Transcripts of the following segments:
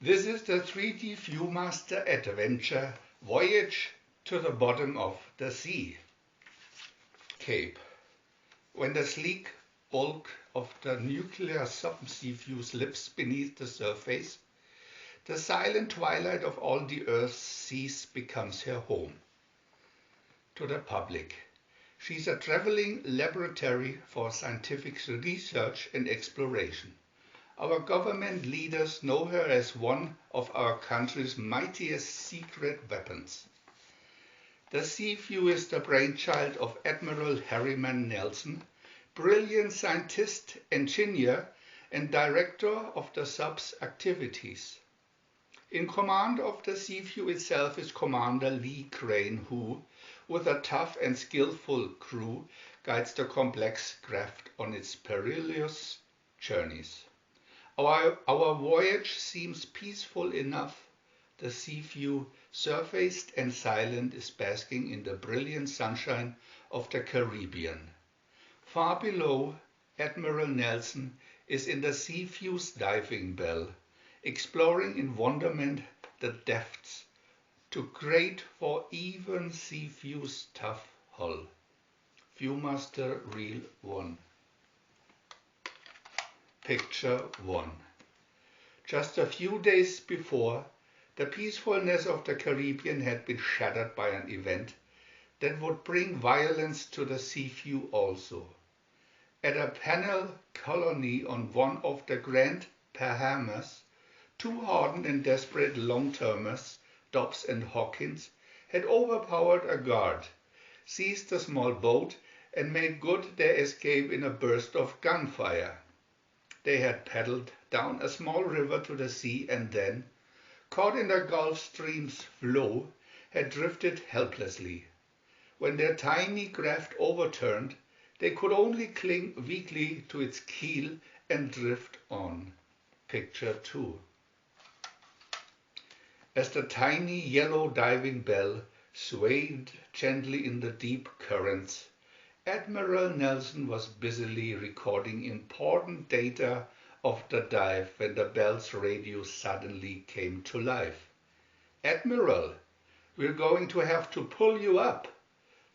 This is the 3D VIEW-MASTER adventure Voyage to the bottom of the sea. Cape. When the sleek bulk of the nuclear subsea view slips beneath the surface, the silent twilight of all the Earth's seas becomes her home. To the public, she's a traveling laboratory for scientific research and exploration. Our government leaders know her as one of our country's mightiest secret weapons. The Sea View is the brainchild of Admiral Irwin Allen, brilliant scientist, engineer, and director of the sub's activities. In command of the Sea View itself is Commander Lee Crane, who, with a tough and skillful crew, guides the complex craft on its perilous journeys. Our voyage seems peaceful enough. The Sea View, surfaced and silent, is basking in the brilliant sunshine of the Caribbean. Far below, Admiral Nelson is in the Sea View's diving bell, exploring in wonderment the depths too great for even Sea View's tough hull. VIEW-MASTER Reel 1. Picture 1. Just a few days before, the peacefulness of the Caribbean had been shattered by an event that would bring violence to the Sea View also. At a penal colony on one of the Grand Bahamas, two hardened and desperate long-termers, Dobbs and Hawkins, had overpowered a guard, seized a small boat, and made good their escape in a burst of gunfire. They had paddled down a small river to the sea and then, caught in the Gulf Stream's flow, had drifted helplessly. When their tiny craft overturned, they could only cling weakly to its keel and drift on. Picture 2. As the tiny yellow diving bell swayed gently in the deep currents, Admiral Nelson was busily recording important data of the dive when the bell's radio suddenly came to life. "Admiral, we're going to have to pull you up.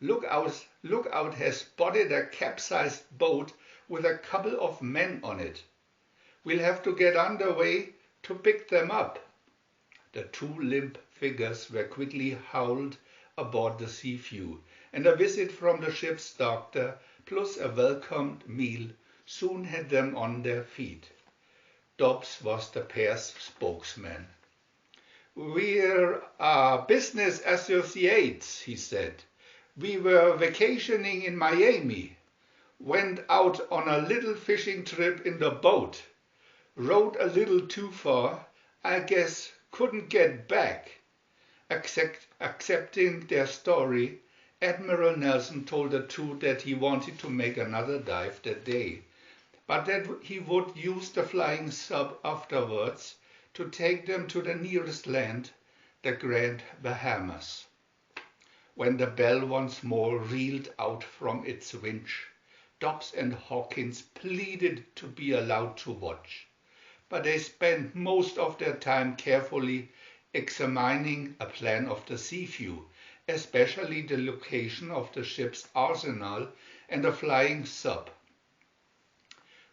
Lookout has spotted a capsized boat with a couple of men on it. We'll have to get underway to pick them up." The two limp figures were quickly hauled aboard the Sea View, and a visit from the ship's doctor plus a welcomed meal soon had them on their feet. Dobbs was the pair's spokesman. "We're business associates," he said. "We were vacationing in Miami, went out on a little fishing trip in the boat, rode a little too far, I guess couldn't get back." Accepting their story, Admiral Nelson told the two that he wanted to make another dive that day, but that he would use the flying sub afterwards to take them to the nearest land, the Grand Bahamas. When the bell once more reeled out from its winch, Dobbs and Hawkins pleaded to be allowed to watch, but they spent most of their time carefully examining a plan of the Sea View, especially the location of the ship's arsenal and the flying sub.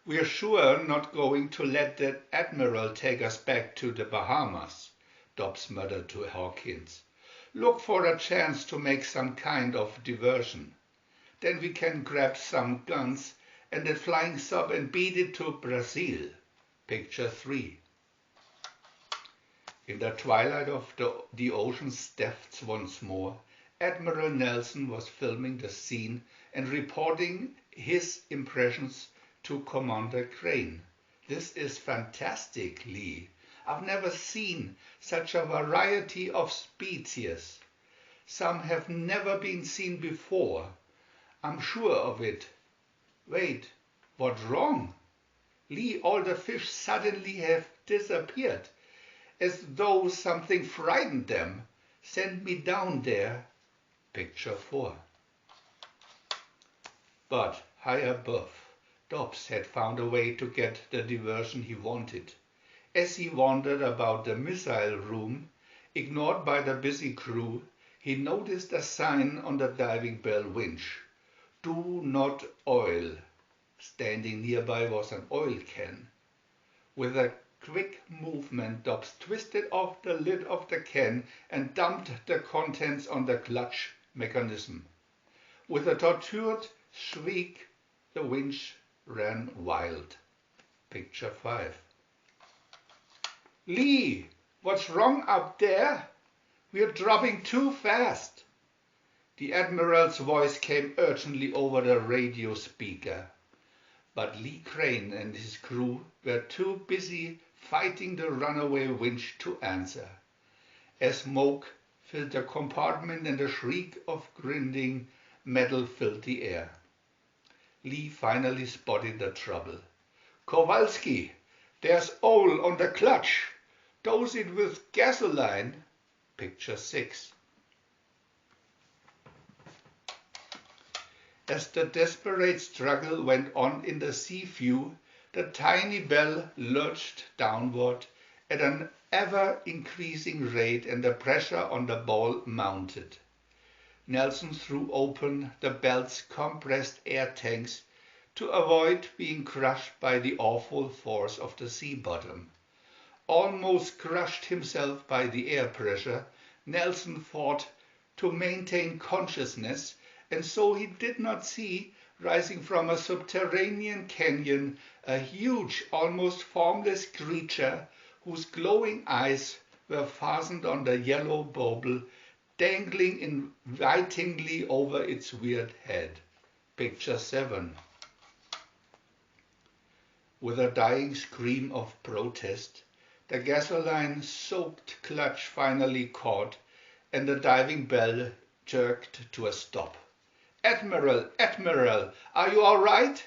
"We're sure not going to let that admiral take us back to the Bahamas," Dobbs muttered to Hawkins. "Look for a chance to make some kind of diversion. Then we can grab some guns and that flying sub and beat it to Brazil." Picture 3. In the twilight of the ocean's depths once more, Admiral Nelson was filming the scene and reporting his impressions to Commander Crane. "This is fantastic, Lee. I've never seen such a variety of species. Some have never been seen before. I'm sure of it. Wait, what's wrong? Lee, all the fish suddenly have disappeared, as though something frightened them. Send me down there." Picture 4. But high above, Dobbs had found a way to get the diversion he wanted. As he wandered about the missile room, ignored by the busy crew, he noticed a sign on the diving bell winch. "Do not oil." Standing nearby was an oil can. With a quick movement, Dobbs twisted off the lid of the can and dumped the contents on the clutch mechanism. With a tortured shriek, the winch ran wild. Picture 5. "Lee, what's wrong up there? We're dropping too fast." The Admiral's voice came urgently over the radio speaker. But Lee Crane and his crew were too busy fighting the runaway winch to answer. As smoke filled the compartment and a shriek of grinding metal filled the air. Lee finally spotted the trouble. "Kowalski, there's oil on the clutch. Dose it with gasoline." Picture 6. As the desperate struggle went on in the sea view, the tiny bell lurched downward at an ever-increasing rate and the pressure on the ball mounted. Nelson threw open the bell's compressed air tanks to avoid being crushed by the awful force of the sea bottom. Almost crushed himself by the air pressure, Nelson fought to maintain consciousness, and so he did not see, rising from a subterranean canyon, a huge, almost formless creature whose glowing eyes were fastened on the yellow bauble dangling invitingly over its weird head. Picture 7. With a dying scream of protest, the gasoline-soaked clutch finally caught, and the diving bell jerked to a stop. "Admiral, Admiral, are you all right?"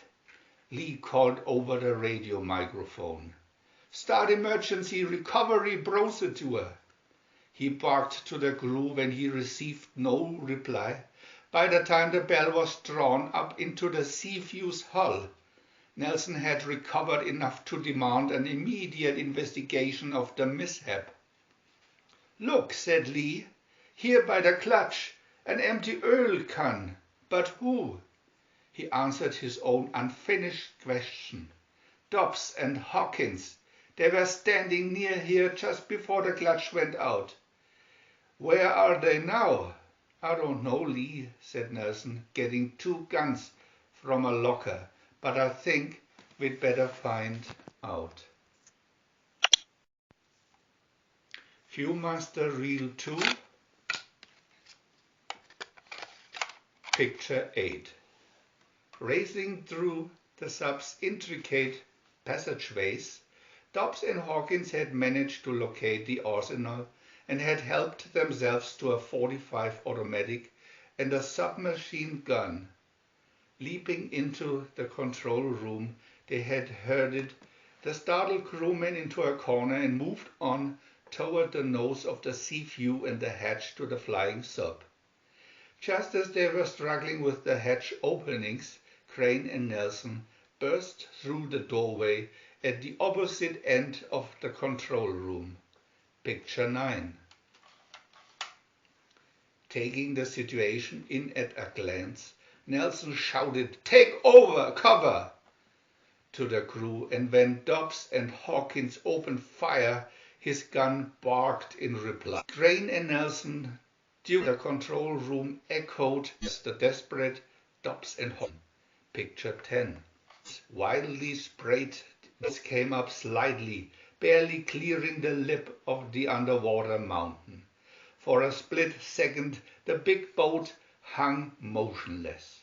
Lee called over the radio microphone. "Start emergency recovery procedure." He barked to the crew when he received no reply. By the time the bell was drawn up into the Seaview's hull, Nelson had recovered enough to demand an immediate investigation of the mishap. "Look," said Lee, "here by the clutch, an empty oil can. But who?" He answered his own unfinished question. "Dobbs and Hawkins. They were standing near here just before the clutch went out." "Where are they now?" "I don't know, Lee," said Nelson, getting 2 guns from a locker, "but I think we'd better find out." VIEW-MASTER Reel 2, Picture 8. Racing through the sub's intricate passageways, Dobbs and Hawkins had managed to locate the arsenal and had helped themselves to a .45 automatic and a submachine gun. Leaping into the control room, they had herded the startled crewmen into a corner and moved on toward the nose of the Seaview and the hatch to the flying sub. Just as they were struggling with the hatch openings, Crane and Nelson burst through the doorway at the opposite end of the control room. Picture 9. Taking the situation in at a glance, Nelson shouted, "Take over, cover!" to the crew, and when Dobbs and Hawkins opened fire, his gun barked in reply. Crane and Nelson, through the control room, echoed as the desperate Dobbs and Hawkins. Picture 10. Wildly sprayed came up slightly, barely clearing the lip of the underwater mountain. For a split second, the big boat hung motionless.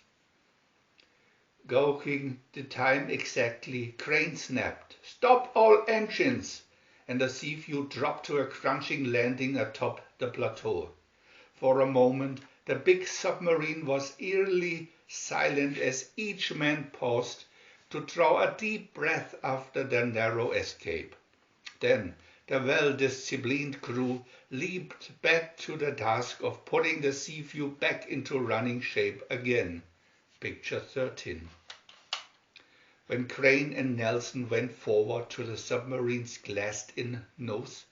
Gauging the time exactly, Crane snapped, "Stop all engines!" and the Seaview dropped to a crunching landing atop the plateau. For a moment, the big submarine was eerily silent as each man paused to draw a deep breath after their narrow escape. Then the well-disciplined crew leaped back to the task of putting the Seaview back into running shape again. Picture 13. when Crane and Nelson went forward to the submarine's glassed-in nose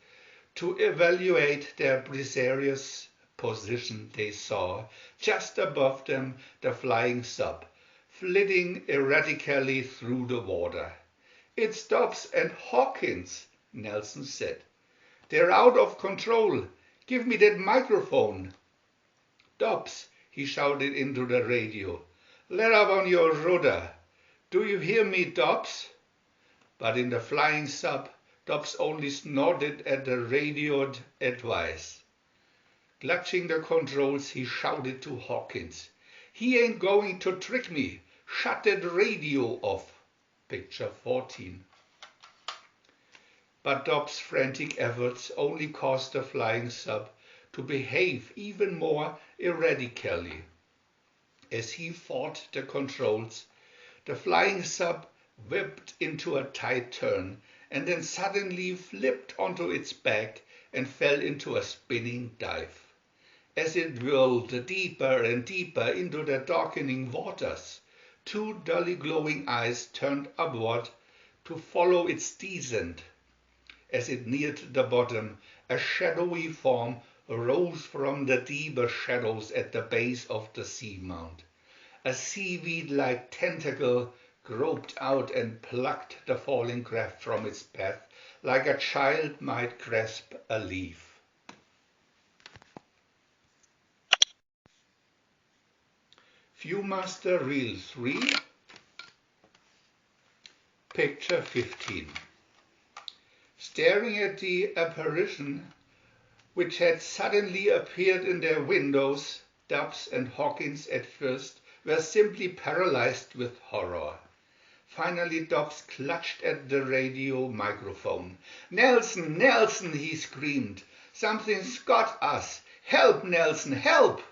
to evaluate their precarious position, they saw, just above them, the flying sub, flitting erratically through the water. "It's Dobbs and Hawkins," Nelson said. "They're out of control. Give me that microphone." "Dobbs," he shouted into the radio, "let up on your rudder. Do you hear me, Dobbs?" But in the flying sub, Dobbs only snorted at the radioed advice. Clutching the controls, he shouted to Hawkins, "He ain't going to trick me. Shut that radio off." Picture 14. But Dobbs' frantic efforts only caused the flying sub to behave even more erratically. As he fought the controls, the flying sub whipped into a tight turn and then suddenly flipped onto its back and fell into a spinning dive. As it whirled deeper and deeper into the darkening waters, two dully glowing eyes turned upward to follow its descent. As it neared the bottom, a shadowy form rose from the deeper shadows at the base of the seamount. A seaweed-like tentacle groped out and plucked the falling craft from its path like a child might grasp a leaf. VIEW-MASTER Reel 3, Picture 15. Staring at the apparition which had suddenly appeared in their windows, Dobbs and Hawkins at first were simply paralyzed with horror. Finally, Dobbs clutched at the radio microphone. "Nelson, Nelson," he screamed. "Something's got us. Help, Nelson, help!"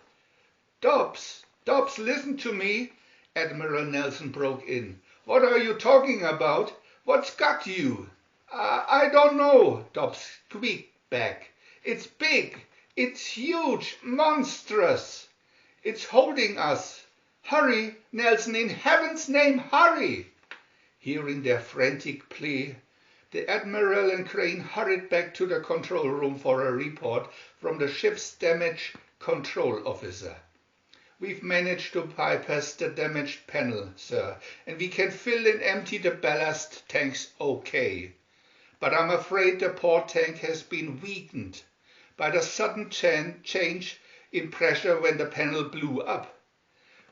"Dobbs, Dobbs, listen to me," Admiral Nelson broke in. "What are you talking about? What's got you?" I don't know," Dobbs squeaked back. "It's big. It's huge. Monstrous. It's holding us. Hurry, Nelson, in heaven's name, hurry!" Hearing their frantic plea, the Admiral and Crane hurried back to the control room for a report from the ship's damage control officer. "We've managed to bypass the damaged panel, sir, and we can fill and empty the ballast tanks okay. But I'm afraid the port tank has been weakened by the sudden change in pressure when the panel blew up."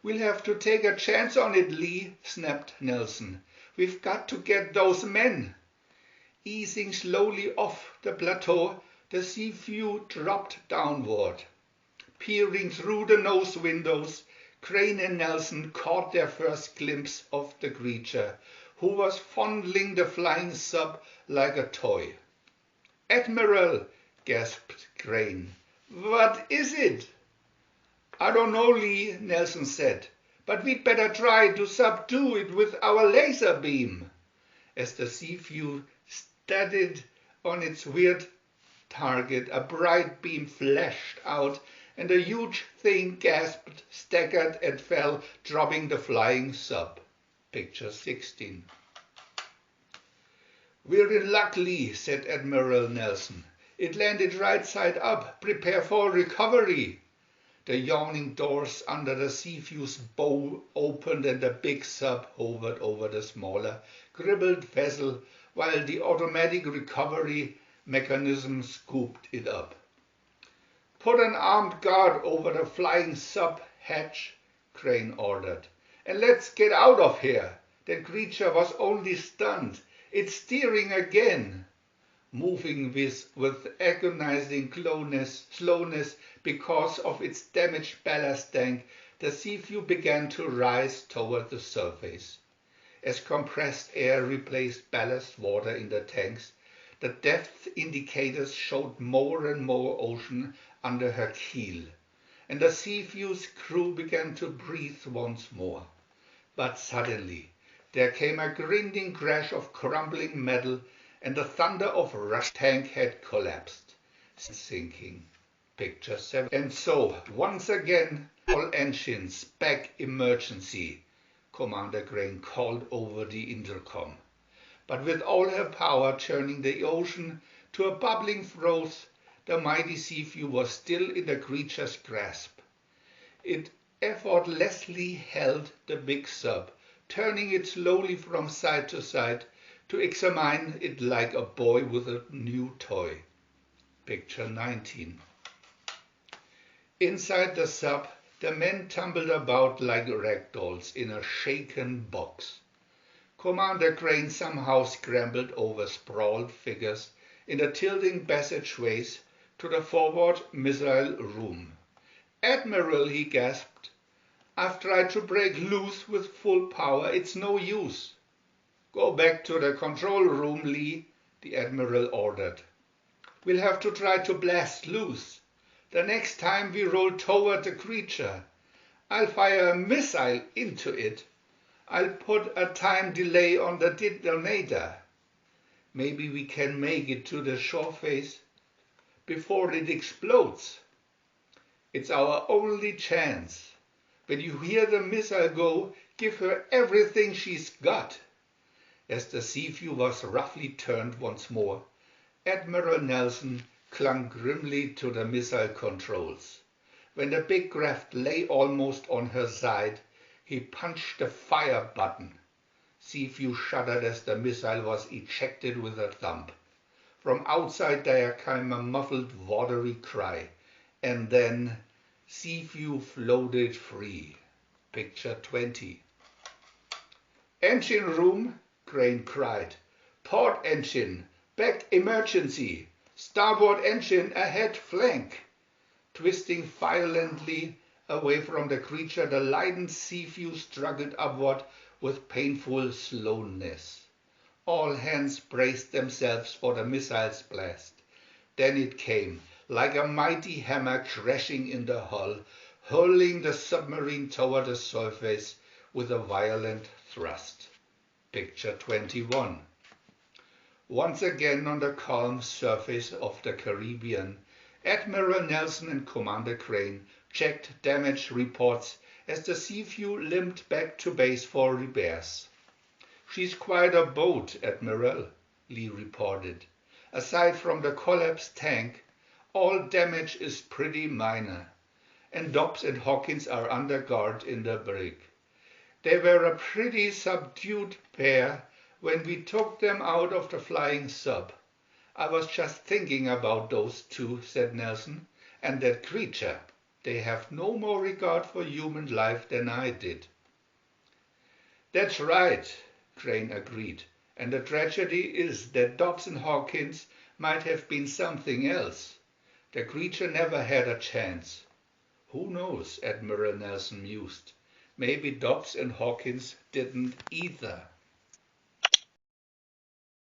"We'll have to take a chance on it, Lee," snapped Nelson. "We've got to get those men." Easing slowly off the plateau, the Sea-View dropped downward. Peering through the nose windows, Crane and Nelson caught their first glimpse of the creature, who was fondling the flying sub like a toy. "Admiral," gasped Crane, "what is it?" "I don't know, Lee," Nelson said, "but we'd better try to subdue it with our laser beam." As the Sea-View steadied on its weird target, a bright beam flashed out and a huge thing gasped, staggered and fell, dropping the flying sub. Picture 16. "We're in luck, Lee," said Admiral Nelson. "It landed right side up. Prepare for recovery." The yawning doors under the Sea-View's bow opened and the big sub hovered over the smaller, crippled vessel while the automatic recovery mechanism scooped it up. "Put an armed guard over the flying sub hatch," Crane ordered, "and let's get out of here. That creature was only stunned. It's steering again." Moving with agonizing slowness because of its damaged ballast tank, the Sea-View began to rise toward the surface. As compressed air replaced ballast water in the tanks, the depth indicators showed more and more ocean under her keel, and the Sea-View's crew began to breathe once more. But suddenly there came a grinding crash of crumbling metal, and the thunder of rush. Tank had collapsed, sinking. Picture 7. And so, once again, all engines back emergency. Commander Crane called over the intercom. But with all her power turning the ocean to a bubbling froth, the mighty Sea-View was still in the creature's grasp. It effortlessly held the big sub, turning it slowly from side to side to examine it like a boy with a new toy. Picture 19. Inside the sub, the men tumbled about like rag dolls in a shaken box. Commander Crane somehow scrambled over sprawled figures in the tilting passageways to the forward missile room. "Admiral," he gasped, "I've tried to break loose with full power. It's no use." "Go back to the control room, Lee," the Admiral ordered. "We'll have to try to blast loose. The next time we roll toward the creature, I'll fire a missile into it. I'll put a time delay on the detonator. Maybe we can make it to the shore face before it explodes. It's our only chance. When you hear the missile go, give her everything she's got." As the Sea-View was roughly turned once more, Admiral Nelson clung grimly to the missile controls. When the big craft lay almost on her side, he punched the fire button. Sea-View shuddered as the missile was ejected with a thump. From outside there came a muffled, watery cry, and then Sea-View floated free. Picture 20. "Engine room," Crane cried. "Port engine, back emergency. Starboard engine ahead flank." Twisting violently away from the creature, the lightened Sea-View struggled upward with painful slowness. All hands braced themselves for the missile's blast. Then it came, like a mighty hammer crashing in the hull, hurling the submarine toward the surface with a violent thrust. Picture 21. Once again on the calm surface of the Caribbean, Admiral Nelson and Commander Crane checked damage reports as the Sea-View limped back to base for repairs. "She's quite a boat, Admiral," Lee reported. "Aside from the collapsed tank, all damage is pretty minor, and Dobbs and Hawkins are under guard in the brig. They were a pretty subdued pair when we took them out of the flying sub. I was just thinking about those two," said Nelson, "and that creature. They have no more regard for human life than I did." "That's right," Crane agreed, "and the tragedy is that Dobbs and Hawkins might have been something else. The creature never had a chance." "Who knows?" Admiral Nelson mused. "Maybe Dobbs and Hawkins didn't either."